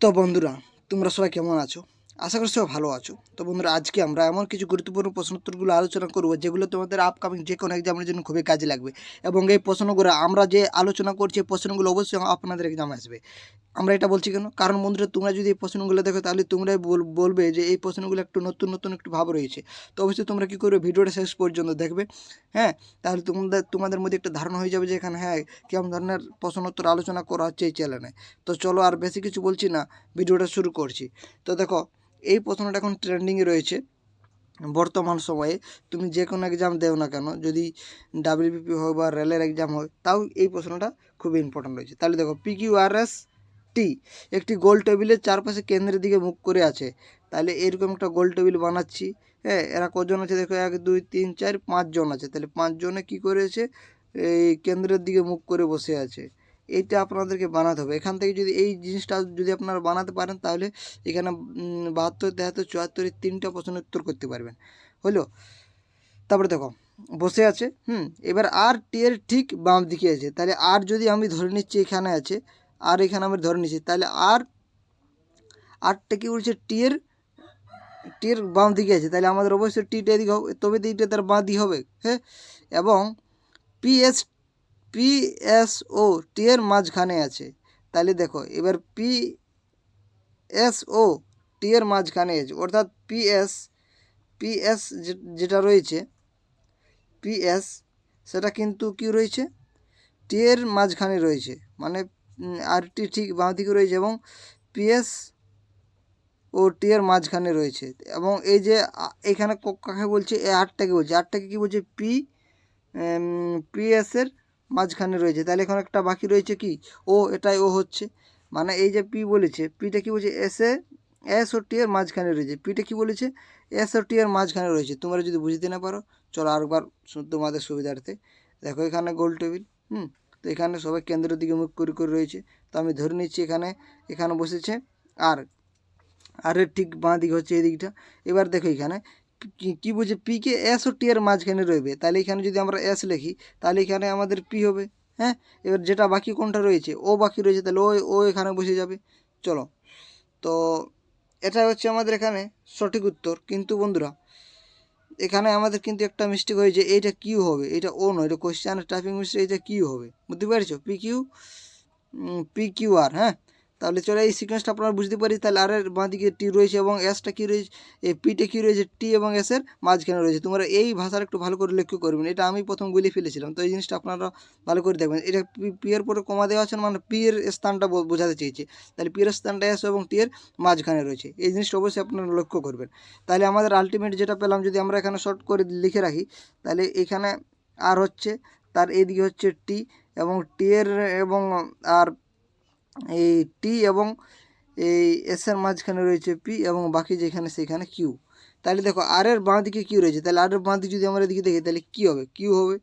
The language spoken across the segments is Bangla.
তো বন্ধুরা, তোমরা সবাই কেমন আছো? আশা করি সবাই ভালো আছো। তো বন্ধুরা, আজকে আমরা এমন কিছু গুরুত্বপূর্ণ প্রশ্নোত্তরগুলো আলোচনা করব যেগুলো তোমাদের আপকামিং যে কোনো এক্সামের জন্য খুবই কাজে লাগবে। এবং এই প্রশ্নগুলো আমরা যে আলোচনা করছি, এই প্রশ্নগুলো অবশ্যই আপনাদের এক্সামে আসবে। আমরা এটা বলছি কেন? কারণ বন্ধুরা, তোমরা যদি এই প্রশ্নগুলো দেখো তাহলে তোমরাই বলবে যে এই প্রশ্নগুলো একটু নতুন নতুন একটু ভাব রয়েছে। তো অবশ্যই তোমরা কী করবে, ভিডিওটা শেষ পর্যন্ত দেখবে। হ্যাঁ, তাহলে তোমাদের মধ্যে একটা ধারণা হয়ে যাবে যে এখানে হ্যাঁ কেমন ধরনের প্রশ্নোত্তর আলোচনা করা হচ্ছে এই চ্যানেলে। তো চলো আর বেশি কিছু বলছি না, ভিডিওটা শুরু করছি। তো দেখো, এই প্রশ্নটা এখন ট্রেন্ডিংয়ে রয়েছে বর্তমান সময়ে। তুমি যে কোনো এক্সাম দেও না কেন, যদি ডাব্লিউবিপি হোক বা রেলের এক্সাম হয়, তাও এই প্রশ্নটা খুবই ইম্পর্টেন্ট রয়েছে। তাহলে দেখো, PQRS টি একটি গোল টেবিলের চারপাশে কেন্দ্রের দিকে মুখ করে আছে। তাহলে এরকম একটা গোল টেবিল বানাচ্ছি। হ্যাঁ, এরা কজন আছে দেখো, 1 2 3 4 5 জন আছে। তাহলে 5 জনে কী করেছে, এই কেন্দ্রের দিকে মুখ করে বসে আছে। এইটা আপনাদেরকে বানাতে হবে। এখান থেকে যদি এই জিনিসটা যদি আপনারা বানাতে পারেন, তাহলে এখানে 72 73 74 3টা প্রশ্নের উত্তর করতে পারবেন। হলো? তারপরে দেখো, বসে আছে। এবার আর টি এর ঠিক বাম দিকে আছে। তাহলে আর যদি আমি ধরে নিচ্ছি এখানে আছে, আর এখানে আমি ধরে নিচ্ছি, তাহলে আরটা কী বলছে, টি এর বাম দিকে আছে। তাহলে আমাদের অবশ্যই টিটা এদিকে হবে, তবে এইটা তার বাঁ দিকে হবে। হ্যাঁ, এবং পিএসও টি এর মাঝখানে আছে। তাহলে দেখো, এবার পিএসও টি এর মাঝখানে আছে, অর্থাৎ পিএস যেটা রয়েছে, পিএস সেটা কিন্তু কি রয়েছে, টি এর মাঝখানে রয়েছে। মানে আর টি ঠিক বাঁ দিকে রয়েছে এবং পিএস ও টি এর মাঝখানে রয়েছে। এবং এই যে এখানে কাকে বলছে, এই আরটাকে বলছে, আরটাকে কী বলছে, পিএসের মাঝখানে রয়েছে। তাহলে এখন একটা বাকি রয়েছে কি, ও, এটাই ও হচ্ছে। মানে এই যে পি বলেছে, পিটা কি বলছে, এস ও টি এর মাঝখানে রয়েছে। পিটা কি বলেছে, এস ও টি এর মাঝখানে রয়েছে। তোমরা যদি বুঝতে না পারো, চলো আরেকবার তোমাদের সুবিধার্থে দেখো, এখানে গোল টেবিল। তো এখানে সবাই কেন্দ্রের দিকে মুখ করে করে রয়েছে। তো আমি ধরে নিচ্ছি এখানে বসেছে আর এর ঠিক বাঁ দিকে হচ্ছে এই দিকটা। এবার দেখো এখানে কী বলছে, পিকে এস ও টি এর মাঝখানে রইবে। তাহলে এখানে যদি আমরা এস লিখি, তাহলে এখানে আমাদের পি হবে। হ্যাঁ, এবার যেটা বাকি কোনটা রয়েছে, ও বাকি রয়েছে, তাহলে ও এখানে বসে যাবে। চলো, তো এটা হচ্ছে আমাদের এখানে সঠিক উত্তর। কিন্তু বন্ধুরা, এখানে আমাদের কিন্তু একটা মিস্টেক হয়েছে, এইটা কিউ হবে, এটা ও নয়, এটা কোশ্চেনের টাইপিং মিস্টেক, এটা কিউ হবে। বুঝতে পারছো, পি কিউ আর। হ্যাঁ, তাহলে চলো এই সিকোয়েন্সটা আপনারা বুঝতে পারি। তাহলে আর এর বাঁ দিকে টি রয়েছে এবং এসটা কী রয়েছে, এই পিটা কী রয়েছে, টি এবং এসের মাঝখানে রয়েছে। তোমরা এই ভাষার একটু ভালো করে লক্ষ্য করবেন। এটা আমি প্রথম বলে ফেলেছিলাম, তো এই জিনিসটা আপনারা ভালো করে দেখবেন। এটা পি এর পরে কমা দেওয়া আছে, মানে পি এর স্থানটা বোঝাতে চেয়েছে। তাহলে পি এর স্থানটা এস এবং টি এর মাঝখানে রয়েছে। এই জিনিসটা অবশ্যই আপনারা লক্ষ্য করবেন। তাহলে আমাদের আলটিমেট যেটা পেলাম, যদি আমরা এখানে শর্ট করে লিখে রাখি, তাহলে এখানে আর হচ্ছে, তার এদিকে হচ্ছে টি, এবং টি এর এবং আর এই টি এবং এই এসের মাঝখানে রয়েছে পি, এবং বাকি যেখানে সেখানে কিউ। তাহলে দেখো, আর এর বাঁ দিকে কিউ রয়েছে। তাহলে আর এর বাঁ দিকে যদি আমরা এদিকে দেখি, তাহলে কী হবে, কিউ হবে।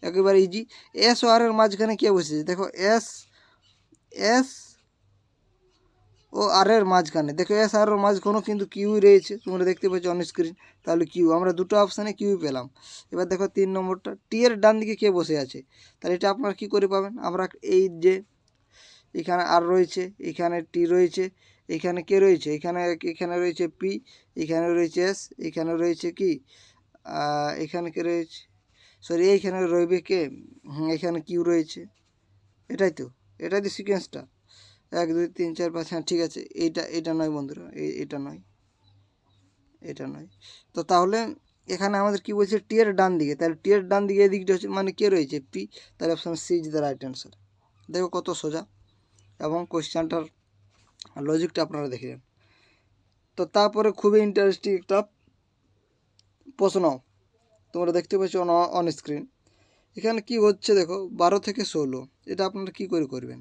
একেবারে ইজি। এস ও আর এর মাঝখানে কে বসেছে, দেখো, এস এস ও আর এর মাঝখানে দেখো, এস আর এর মাঝখানেও কিন্তু কিউই রয়েছে, তোমরা দেখতে পাচ্ছ অন স্ক্রিন। তাহলে কিউ, আমরা দুটো অপশানে কিউ পেলাম। এবার দেখো 3 নম্বরটা, টি এর ডান দিকে কে বসে আছে। তাহলে এটা আপনারা কী করে পাবেন, আমরা এই যে এখানে আর রয়েছে, এখানে টি রয়েছে, এখানে কে রয়েছে, এখানে রয়েছে পি, এখানে রয়েছে এস, এখানে রয়েছে কি, এখানে কে রয়েছে, সরি এইখানে রইবে কে, এখানে কিউ রয়েছে। এটাই তো সিকোয়েন্সটা, 1 2 3 4 5। হ্যাঁ, ঠিক আছে, এটা নয় বন্ধুরা, এটা নয়। তো তাহলে এখানে আমাদের কি বলছে, টি এর ডান দিকে। তাহলে টি এর ডান দিকে এদিকটা হচ্ছে, মানে কে রয়েছে, পি। তাহলে option C is the right answer. দেখো কত সোজা, এবং কোশ্চেনটার লজিকটা আপনারা দেখে যান। তো তারপরে খুবই ইন্টারেস্টিং একটা প্রশ্ন তোমরা দেখতে পাচ্ছ অন স্ক্রিন। এখানে কি হচ্ছে দেখো, 12 থেকে 16। এটা আপনারা কি করে করবেন,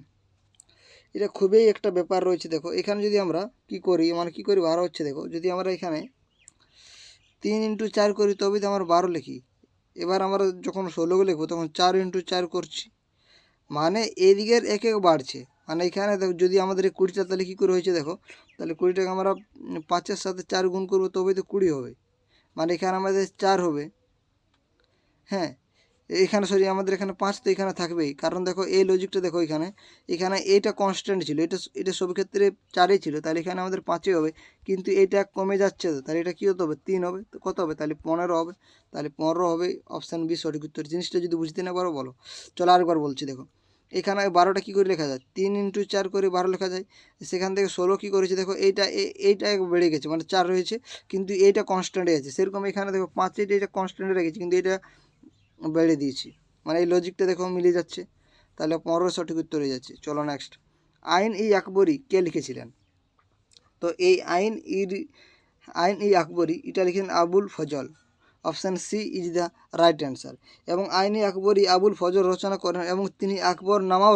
এটা খুবই একটা ব্যাপার রয়েছে। দেখো এখানে যদি আমরা কি করি, মানে কি করি, 12 হচ্ছে। দেখো যদি আমরা এখানে 3 × 4 করি, তবে তো আমরা 12 লিখি। এবার আমরা যখন 16 লিখবো, তখন 4 × 4 করছি, মানে এদিকের এক এক বাড়ছে। মানে এখানে দেখো, যদি আমাদের এই 20টা, তাহলে কী করে হয়েছে দেখো, তাহলে 20টাকে আমরা 5-এর সাথে 4 গুণ করবো, তবেই তো 20 হবে। মানে এখানে আমাদের 4 হবে। হ্যাঁ, এখানে সরি আমাদের এখানে 5 তো এখানে থাকবেই, কারণ দেখো এই লজিকটা দেখো এখানে এইটা কনস্ট্যান্ট ছিল, এটা সব ক্ষেত্রে 4ই ছিল, তাহলে এখানে আমাদের 5ই হবে, কিন্তু এটা কমে যাচ্ছে তো, তাহলে এটা কী হতে হবে 3 হবে, তো কত হবে তাহলে 15 হবে, তাহলে 15 হবে, অপশান বি সঠিক উত্তর। জিনিসটা যদি বুঝতে না পারো বলো। চলো আরেকবার বলছি দেখো, এখানে 12টা কী করে লেখা যায়, 3 × 4 করে 12 লেখা যায়, সেখান থেকে 16 কী করেছে দেখো এইটা বেড়ে গেছে, মানে 4 রয়েছে, কিন্তু এইটা কনস্ট্যান্টে আছে, সেরকম এখানে দেখো 5 এটা কনস্ট্যান্টে রেখেছি, কিন্তু এটা বেড়ে দিয়েছি, মানে এই লজিকটা দেখো মিলে যাচ্ছে, তাহলে 15 সঠিক উত্তর হয়ে যাচ্ছে। চলো নেক্সট, আইন-ই-আকবরী কে লিখেছিলেন? তো এই আইন-ই-আকবরী এটা লিখেছেন Abul Fazl, option C is the right answer. এবং আইন-ই-আকবরী আবুল ফজল রচনা করেন এবং তিনি আকবরনামাও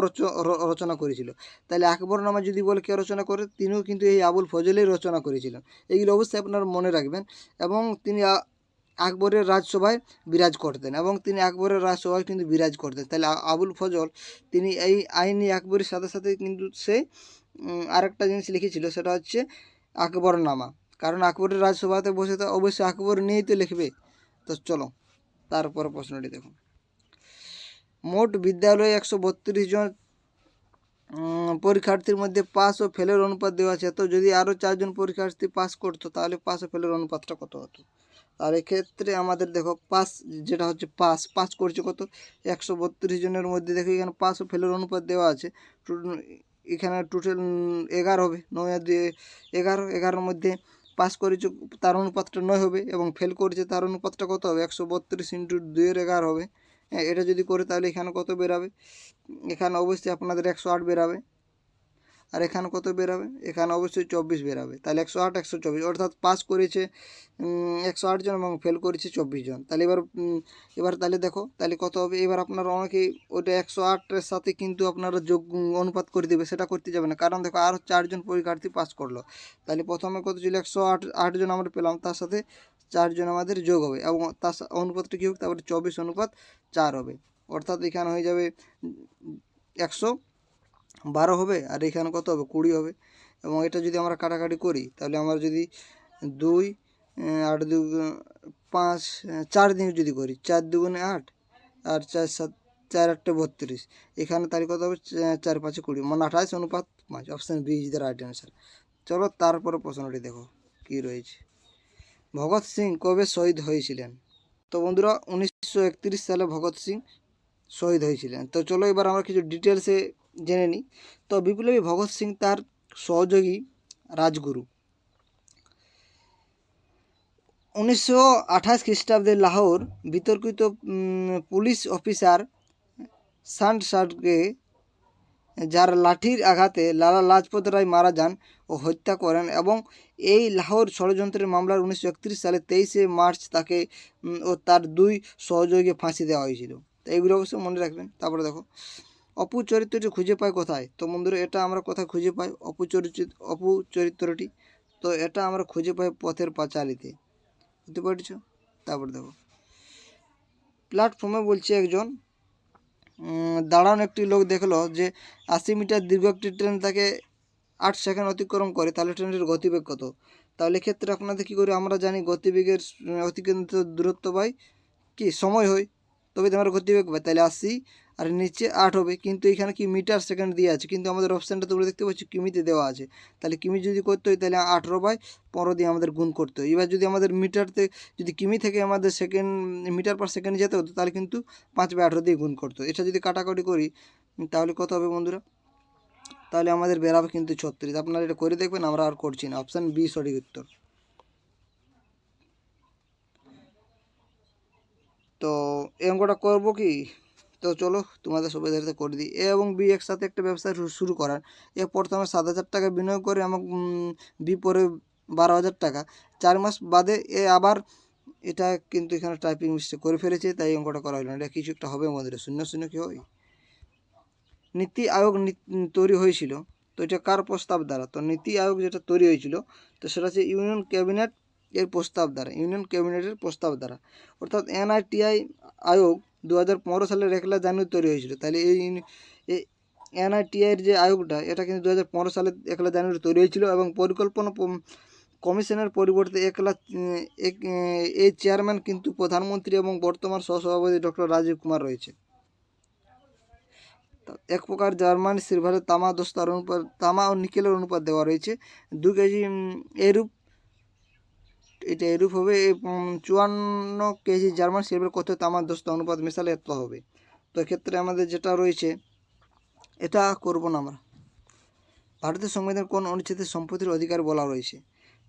রচনা করেছিল, তাহলে আকবরনামা যদি বলে কে রচনা করে, তিনিও কিন্তু এই আবুল ফজলেই রচনা করেছিলেন, এইগুলো অবশ্যই আপনারা মনে রাখবেন। এবং তিনি আকবরের রাজসভায় বিরাজ করতেন, এবং তিনি আকবরের রাজসভায় কিন্তু বিরাজ করতেন, তাহলে আবুল ফজল তিনি এই আইন-ই-আকবরীর সাথে সাথে কিন্তু সে আরেকটা জিনিস লিখেছিল, সেটা হচ্ছে আকবরনামা, কারণ আকবরের রাজসভাতে বসে তো অবশ্যই আকবর নিয়েই তো লিখবে। তো চলো তারপর প্রশ্নটি দেখো, মোট বিদ্যালয়ে 132 জন পরীক্ষার্থীর মধ্যে পাস ও ফেলের অনুপাত দেওয়া আছে, তো যদি আরও 4 জন পরীক্ষার্থী পাস করতো তাহলে পাস ও ফেলের অনুপাতটা কত হতো? আর এক্ষেত্রে আমাদের দেখো পাস যেটা হচ্ছে পাস করছে কত, 132 জনের মধ্যে দেখো এখানে পাস ও ফেলের অনুপাত দেওয়া আছে, এখানে টোটাল 11 হবে, 9 আর 2 11, 11-এর মধ্যে পাস করেছে তার অনুপাতটা 9 হবে, এবং ফেল করেছে তার অনুপাতটা কত হবে, 132 × 2 = 11 হবে। হ্যাঁ, এটা যদি করে তাহলে এখানে কত বেরাবে, এখানে অবশ্যই আপনাদের 108 বেরাবে, আর এখানে কত বেরাবে, এখানে অবশ্যই 24 বেরাবে, তাহলে 108 124, অর্থাৎ পাস করেছে 108 জন এবং ফেল করেছে 24 জন। তাহলে এবার তাহলে দেখো তাহলে কত হবে, এবার আপনারা অনেকেই ওটা 108-এর সাথে কিন্তু আপনারা যোগ অনুপাত করে দেবে, সেটা করতে যাবে না, কারণ দেখো আরও 4 জন পরীক্ষার্থী পাস করলো, তাহলে প্রথমে কত ছিল 108 জন আমরা পেলাম, তার সাথে 4 জন আমাদের যোগ হবে, এবং তার অনুপাতটা কী হোক, তারপরে 24:4 হবে, অর্থাৎ এখানে হয়ে যাবে 112 হবে, আর এখানে কত হবে 20 হবে। এবং এটা যদি আমরা কাটাকাটি করি, তাহলে আমরা যদি 2 8 2 5 4 দিন যদি করি, 4 2 8 আর 4 7 4 8 32, এখানে তাহলে কত হবে 4 5 20, মানে 28:5, option B is the right answer. চলো তারপরে প্রশ্নটি দেখো কি রয়েছে, ভগৎ সিং কবে শহীদ হয়েছিলেন? তো বন্ধুরা 1931 সালে ভগৎ সিং শহীদ হয়েছিলেন। তো চলো এবার আমরা কিছু ডিটেলসে জেনে নিই। তো বিপ্লবী ভগৎ সিং তার সহযোগী রাজগুরু 1928 খ্রিস্টাব্দে লাহোর বিতর্কিত পুলিশ অফিসার সান্ডসার্টকে যার লাঠির আঘাতে লালা লাজপত রায় মারা যান ও হত্যা করেন, এবং এই লাহোর ষড়যন্ত্রের মামলার 1931 সালে 23শে মার্চ তাকে ও তার 2 সহযোগীকে ফাঁসি দেওয়া হয়েছিল। তো এইগুলো অবশ্যই মনে রাখবেন। তারপরে দেখো, অপু চরিত্রটি খুঁজে পাই কোথায়? তো বন্ধুরা এটা আমরা কোথায় খুঁজে পাই অপু চরিত্রটি? তো এটা আমরা খুঁজে পাই পথের পাঁচালীতে, বুঝতে পারছো? তারপর দেখো, প্ল্যাটফর্মে বলছে একজন দাঁড়ানো একটি লোক দেখলো যে 80 মিটার দীর্ঘ একটি ট্রেন তাকে 8 সেকেন্ড অতিক্রম করে, তাহলে ট্রেনের গতিবেগ কত? তাহলে ক্ষেত্রে আপনাদের কী করে আমরা জানি গতিবেগের অতিক্রান্ত দূরত্ব বাই কি সময় হয়, তবে তোমার গতিবেগ পাই, তাহলে 80 আর নিচে 8 হবে, কিন্তু এখানে কি মিটার সেকেন্ড দিয়ে আছে, কিন্তু আমাদের অপশানটা তোমরা দেখতে পাচ্ছ কিমিতে দেওয়া আছে, তাহলে কিমি যদি করতে হয় তাহলে 18/15 দিয়ে আমাদের গুণ করতে হয়। এবার যদি আমাদের মিটারতে যদি কিমি থেকে আমাদের সেকেন্ড মিটার পার সেকেন্ড যেতে হতো, তাহলে কিন্তু 5/18 দিয়ে গুণ করতো। এটা যদি কাটাকাটি করি তাহলে কত হবে বন্ধুরা? তাহলে আমাদের বেরাবে কিন্তু 36। আপনারা এটা করে দেখবেন, আমরা আর করছি না, অপশান বি সঠিক উত্তর। তো এই অঙ্কটা করবো কি? তো চলো তোমাদের সুবিধার্থে করে দিই। এ এবং বি একসাথে একটা ব্যবসা শুরু করার, এ প্রথমে 7,000 টাকা বিনিয়োগ করে এবং বি পরে 12,000 টাকা, 4 মাস বাদে এ আবার, এটা কিন্তু এখানে টাইপিং মিস্টেক করে ফেলেছে, তাই অঙ্কটা করা হলো না, এটা কিছু একটা হবে আমাদের 0 কি হয়। নীতি আয়োগ তৈরি হয়েছিল, তো এটা কার প্রস্তাব দ্বারা? তো নীতি আয়োগ যেটা তৈরি হয়েছিল, তো সেটা হচ্ছে ইউনিয়ন ক্যাবিনেটের প্রস্তাব দ্বারা, অর্থাৎ NITI আয়োগ 2015 সালের 1 জানুয়ারি তৈরি হয়েছিল, তাহলে এই NITI যে আয়োগটা, এটা কিন্তু 2015 সালের 1 জানুয়ারি তৈরি হয়েছিল, এবং পরিকল্পনা কমিশনের পরিবর্তে এই চেয়ারম্যান কিন্তু প্রধানমন্ত্রী এবং বর্তমান সহসভাপতি ডক্টর রাজীব কুমার রয়েছে। এক প্রকার জার্মান সিলভারে তামা দস্তার অনুপাত, তামা ও নিকেলের অনুপাত দেওয়া রয়েছে 2 কেজি। এরূপ এটা এরূপ হবে 54 কেজি জার্মান সিলভার কত তামা দস্তা অনুপাত মেশালে এত হবে। তো এক্ষেত্রে আমাদের যেটা রয়েছে এটা করব না আমরা। ভারতের সংবিধান কোন অনুচ্ছেদে সম্পত্তির অধিকার বলা রয়েছে?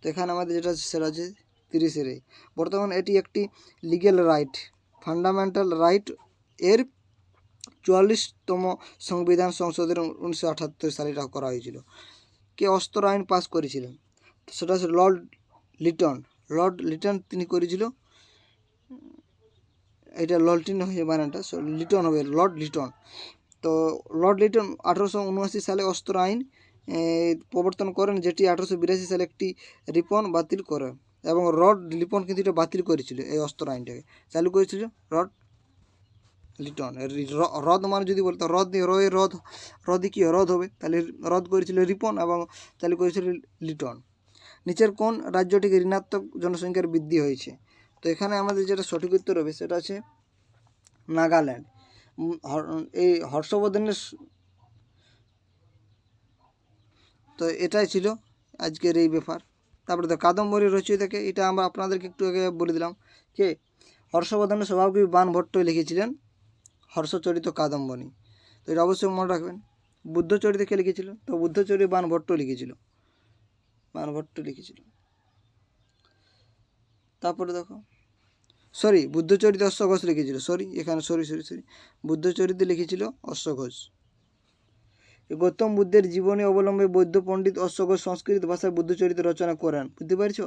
তো এখানে আমাদের যেটা সেটা আছে 30-এর। বর্তমানে এটি একটি লিগ্যাল রাইট, ফান্ডামেন্টাল রাইট। এর 44তম সংবিধান সংশোধন 1978 সালে এটা করা হয়েছিল। কে অস্ত্র আইন পাস করেছিলেন? তো সেটা হচ্ছে লর্ড লিটন। লর্ড লিটন তিনি করেছিল। এটা লল্টিন হয়ে বানানটা, লিটন হবে, লর্ড লিটন। তো লর্ড লিটন 1879 সালে অস্ত্র আইন প্রবর্তন করেন, যেটি 1882 সালে একটি রিপন বাতিল করে, এবং রড লিপন কিন্তু এটা বাতিল করেছিল, এই অস্ত্র আইনটাকে চালু করেছিল রড লিটন। রদ মানে যদি বলতো রদ রদই কি রদ হবে, তাহলে রদ করেছিল রিপন এবং চালু করেছিল লিটন। নিচের কোন রাজ্যটিকে ঋণাত্মক জনসংখ্যার বৃদ্ধি হয়েছে? তো এখানে আমাদের যেটা সঠিক উত্তর হবে সেটা আছে নাগাল্যান্ড। এই হর্ষবর্ধনের, তো এটাই ছিল আজকের এই ব্যাপার। তারপরে তো কাদম্বরী রচয়িতাকে, এটা আমরা আপনাদেরকে একটু আগে বলে দিলাম, কে? হর্ষবর্ধনের স্বভাবকবি বাণভট্ট লিখেছিলেন হর্ষচরিত কাদম্বরী। তো এটা অবশ্যই মনে রাখবেন। বুদ্ধচরিত কে লিখেছিল? তো বুদ্ধচরিত বাণভট্ট লিখেছিল, বাণভট্ট লিখেছিল। তারপরে দেখো বুদ্ধচরিত অশ্ব ঘোষ লিখেছিল, এখানে বুদ্ধচরিত লিখেছিল অশ্ব ঘোষ। গৌতম বুদ্ধের জীবনী অবলম্বনে বৌদ্ধ পণ্ডিত অশ্ব ঘোষ সংস্কৃত ভাষায় বুদ্ধচরিত রচনা করেন, বুঝতে পারছ?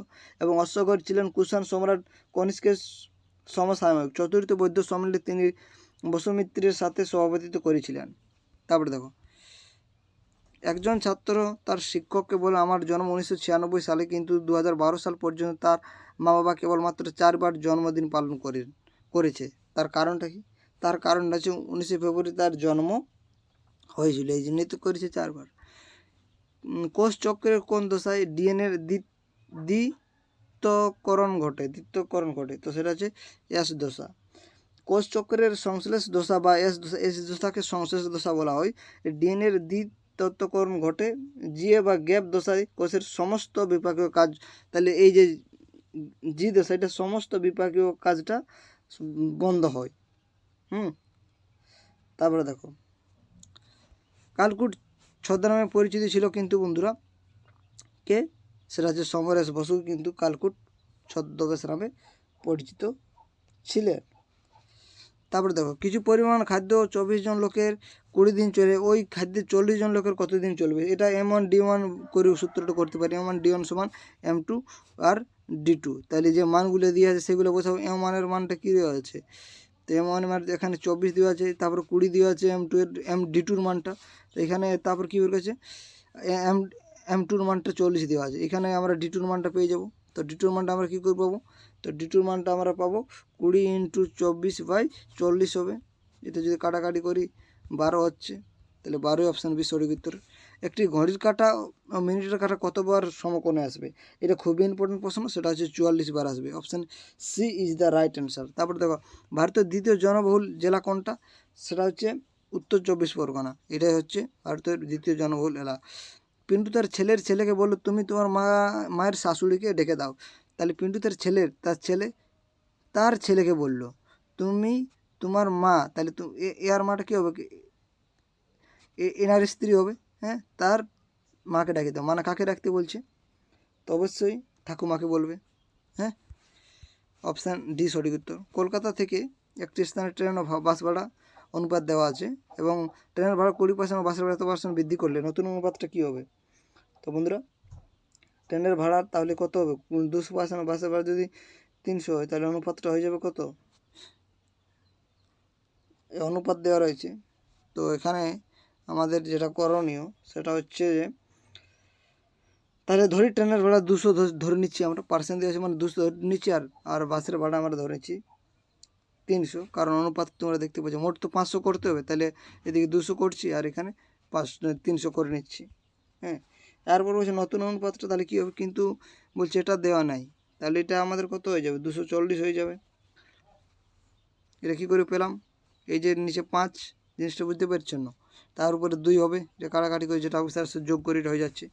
এবং অশ্ব ঘোষ ছিলেন কুষাণ সম্রাট কনিষ্কের সমসাময়িক। চতুর্থ বৌদ্ধ সম্মেলনে তিনি বসুমিত্রের সাথে সভাপতিত্ব করেছিলেন। তারপরে দেখো, একজন ছাত্র তার শিক্ষককে বলে, আমার জন্ম 1996 সালে, কিন্তু 2012 সাল পর্যন্ত তার মা বাবা কেবলমাত্র 4 বার জন্মদিন পালন করেছে। তার কারণটা কি? তার কারণটা হচ্ছে 19 ফেব্রুয়ারি তার জন্ম হয়েছিল, এই জন্যই তো করেছে 4 বার। কোষ চক্রের কোন দশায় ডিএনএর দ্বিত্বকরণ ঘটে? তো সেটা হচ্ছে এস দশা। কোষ চক্রের সংশ্লেষ দশা বা এস দশাকে সংশ্লেষ দশা বলা হয়। ডিএনএর দ্বিত্বকরণ ঘটে জিএ বা গ্যাপ দশায় কোষের সমস্ত বিপাকীয় কাজ, তাহলে এই যে জি দশা, এটা সমস্ত বিপাকীয় কাজটা বন্ধ হয়। তারপরে দেখো, কালকুট ছদ্মনামে পরিচিত ছিল কিন্তু বন্ধুরা কে? সেটা হচ্ছে সমরেশ বসু, কিন্তু কালকুট ছদ্মবেশ নামে পরিচিত ছিলেন। তারপরে দেখো, কিছু পরিমাণ খাদ্য 24 জন লোকের 20 দিন চলে, ওই খাদ্যে 40 জন লোকের কতদিন চলবে? এটা M1 D1 করে সূত্রটা করতে পারি। M1 D1 সমান M2 আর D2। তাহলে যে মানগুলো দিয়ে আছে সেগুলো বোঝাবো। M1 এর মানটা কী দেওয়া আছে? তো M1 এর মান এখানে 24 দেওয়া আছে, তারপর 20 দেওয়া আছে M2 এর D2-র মানটা। তো এখানে তারপর কী বের করেছে? M2-র মানটা 40 দেওয়া আছে, এখানে আমরা D2-র মানটা পেয়ে যাব। তো D2-র মানটা আমরা কী করে পাবো? তো D2-র মানটা আমরা পাবো 20 × 24/40 হবে। এটা যদি কাটাকাটি করি 12 হচ্ছে, তাহলে 12 অপশান বি সঠিক উত্তর। একটি ঘড়ির কাঁটা ও মিনিটের কাঁটা কতবার সমকোণে আসবে? এটা খুবই ইম্পর্টেন্ট প্রশ্ন, সেটা হচ্ছে 44 বার আসবে। Option C is the right answer. তারপরে দেখো, ভারতের দ্বিতীয় জনবহুল জেলা কোনটা? সেটা হচ্ছে উত্তর 24 পরগনা। এটাই হচ্ছে ভারতের দ্বিতীয় জনবহুল জেলা। পিন্টু তার ছেলেকে বললো, তুমি তোমার মায়ের শাশুড়িকে ডেকে দাও। তাহলে পিন্টু তার ছেলেকে বলল, তুমি তোমার মা, তাহলে এর মাটা কী হবে? এনার স্ত্রী হবে। হ্যাঁ, তার মাকে ডাকে দাও, মানে কাকে ডাকতে বলছে? তো অবশ্যই ঠাকুমাকে বলবে। হ্যাঁ, অপশান ডি সঠিক উত্তর। কলকাতা থেকে একটি স্থানে ট্রেন ও বাস ভাড়া অনুপাত দেওয়া আছে, এবং ট্রেনের ভাড়া 20% বাসের ভাড়া 100% বৃদ্ধি করলে নতুন অনুপাতটা কী হবে? তো বন্ধুরা, ট্রেনের ভাড়া তাহলে কত হবে? 200%, বাসের ভাড়া যদি 300 হয়, তাহলে অনুপাতটা হয়ে যাবে কত? এই অনুপাত দেওয়া রয়েছে। তো এখানে আমাদের যেটা করণীয় সেটা হচ্ছে যে, তাহলে ধরি ট্রেনের ভাড়া 200 ধরে নিচ্ছি আমরা, পার্সেন্ট দিয়ে আছে মানে 200 ধরে নিচ্ছি, আর বাসের ভাড়া আমরা ধরে নিচ্ছি 300, কারণ অনুপাত তোমরা দেখতে পাচ্ছ। মোট তো 500 করতে হবে, তাহলে এদিকে 200 করছি আর এখানে 300 করে নিচ্ছি। হ্যাঁ, তারপর বলছে নতুন অনুপাতটা তাহলে কী হবে, কিন্তু বলছে এটা দেওয়া নাই, তাহলে এটা আমাদের কত হয়ে যাবে, 240 হয়ে যাবে। এটা কী করে পেলাম, এই যে নিচে 5 জিনিসটা বুঝতে পারছেন না, তার উপরে 2 হবে, এটা কাটাকাটি করে যেটা অবস্থার যোগ করে এটা হয়ে যাচ্ছে।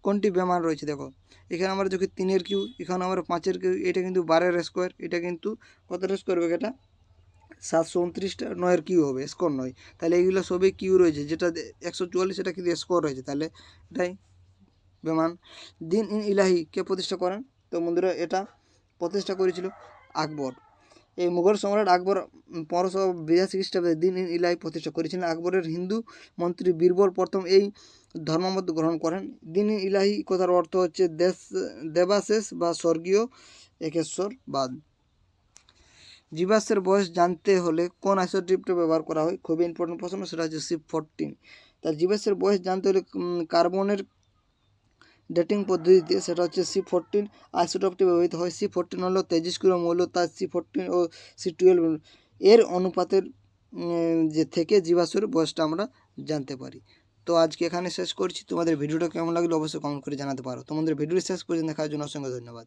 কোনটি বেমান রয়েছে দেখো, এখানে আমরা যখন 3-এর কিউ, এখানে আমরা 5-এর কিউ, এটা কিন্তু 12-এর স্কোয়ার, এটা কিন্তু কতটা স্কোয়ার হবে, এটা 729টা 9-এর কিউ হবে, স্কোয়ার নয়। তাহলে এইগুলো সবই কিউ রয়েছে, যেটা 144 এটা কিন্তু স্কোয়ার রয়েছে, তাহলে এটাই বেমান। দিন ইন ইলাহি কে প্রতিষ্ঠা করেন, তো বন্ধুরা এটা প্রতিষ্ঠা করেছিল আকবর। এই মুঘল সম্রাট আকবর 1582 খ্রিস্টাব্দে দিন ইন ইলাহি প্রতিষ্ঠা করেছিলেন। আকবরের হিন্দু মন্ত্রী বীরবল প্রথম এই ধর্মমত গ্রহণ করেন। দিন ইন ইলাহি কথার অর্থ হচ্ছে দেবাশেষ বা স্বর্গীয় একেশ্বরবাদ। জীবাশ্মের বয়স জানতে হলে কোন আইসোটোপটা ব্যবহার করা হয়, খুবই ইম্পর্টেন্ট প্রশ্ন, সেটা হচ্ছে C14। তার জীবাশ্মের বয়স জানতে হলে কার্বনের ডেটিং পদ্ধতিতে সেটা হচ্ছে C14 আইসোটোপটি ব্যবহৃত হয়। C14 হলো তেজস্ক্রিয় মৌল, তার C14 ও C12 এর অনুপাতের যে থেকে জীবাশ্মের বয়সটা আমরা জানতে পারি। তো আজকে এখানে শেষ করছি। তোমাদের ভিডিওটা কেমন লাগলো অবশ্যই কমেন্ট করে জানাতে পারো। তোমাদের ভিডিওটি শেষ পর্যন্ত দেখার জন্য অসংখ্য ধন্যবাদ।